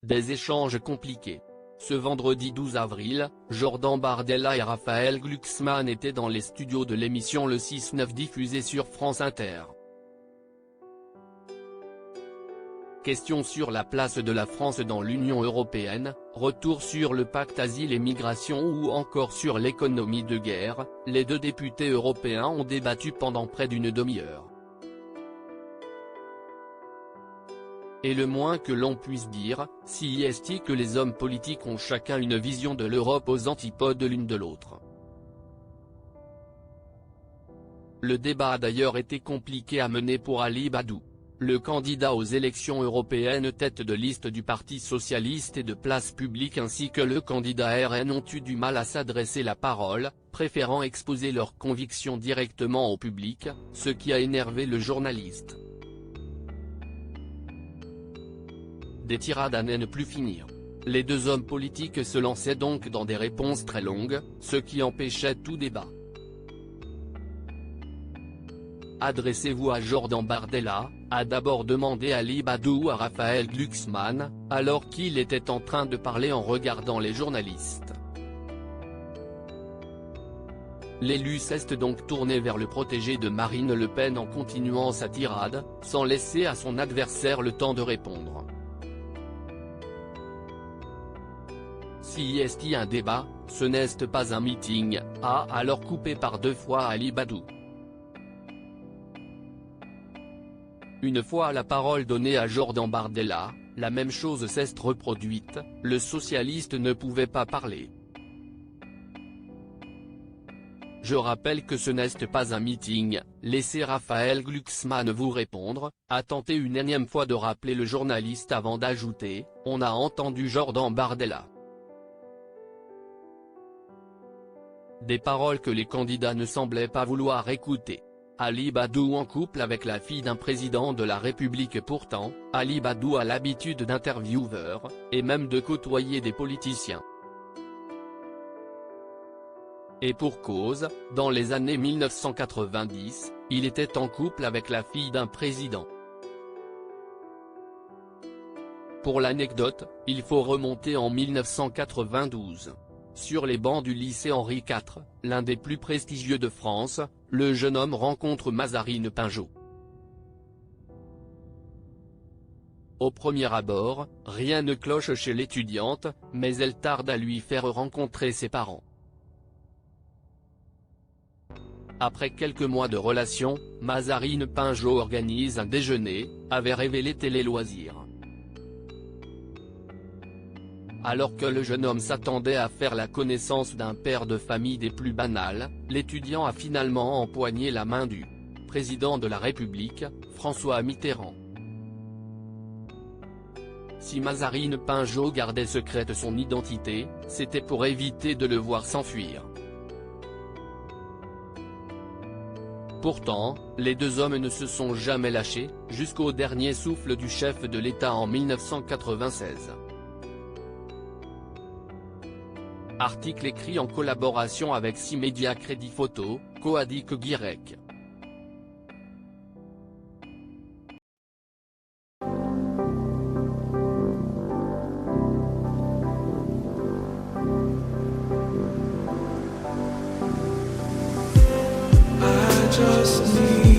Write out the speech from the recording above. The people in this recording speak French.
Des échanges compliqués. Ce vendredi 12 avril, Jordan Bardella et Raphaël Glucksmann étaient dans les studios de l'émission Le 6-9 diffusée sur France Inter. Question sur la place de la France dans l'Union européenne, retour sur le pacte asile et migration ou encore sur l'économie de guerre, les deux députés européens ont débattu pendant près d'une demi-heure. Et le moins que l'on puisse dire, si est que les hommes politiques ont chacun une vision de l'Europe aux antipodes l'une de l'autre. Le débat a d'ailleurs été compliqué à mener pour Ali Badou. Le candidat aux élections européennes tête de liste du Parti socialiste et de Place publique ainsi que le candidat RN ont eu du mal à s'adresser la parole, préférant exposer leurs convictions directement au public, ce qui a énervé le journaliste. Des tirades à ne plus finir. Les deux hommes politiques se lançaient donc dans des réponses très longues, ce qui empêchait tout débat. Adressez-vous à Jordan Bardella, a d'abord demandé Ali Badou à Raphaël Glucksmann, alors qu'il était en train de parler en regardant les journalistes. L'élu s'est donc tourné vers le protégé de Marine Le Pen en continuant sa tirade, sans laisser à son adversaire le temps de répondre. Si est un débat, ce n'est pas un meeting, a alors coupé par deux fois Ali Badou. Une fois la parole donnée à Jordan Bardella, la même chose s'est reproduite, le socialiste ne pouvait pas parler. Je rappelle que ce n'est pas un meeting, laissez Raphaël Glucksmann vous répondre, a tenté une énième fois de rappeler le journaliste avant d'ajouter, on a entendu Jordan Bardella. Des paroles que les candidats ne semblaient pas vouloir écouter. Ali Badou en couple avec la fille d'un président de la République. Pourtant, Ali Badou a l'habitude d'intervieweurs, et même de côtoyer des politiciens. Et pour cause, dans les années 1990, il était en couple avec la fille d'un président. Pour l'anecdote, il faut remonter en 1992. Sur les bancs du lycée Henri IV, l'un des plus prestigieux de France, le jeune homme rencontre Mazarine Pinjot. Au premier abord, rien ne cloche chez l'étudiante, mais elle tarde à lui faire rencontrer ses parents. Après quelques mois de relation, Mazarine Pinjot organise un déjeuner, avait révélé Télé Loisirs. Alors que le jeune homme s'attendait à faire la connaissance d'un père de famille des plus banals, l'étudiant a finalement empoigné la main du président de la République, François Mitterrand. Si Mazarine Pinjot gardait secrète son identité, c'était pour éviter de le voir s'enfuir. Pourtant, les deux hommes ne se sont jamais lâchés, jusqu'au dernier souffle du chef de l'État en 1996. Article écrit en collaboration avec 6 médias Crédit Photo, Coadic Guirec. I just need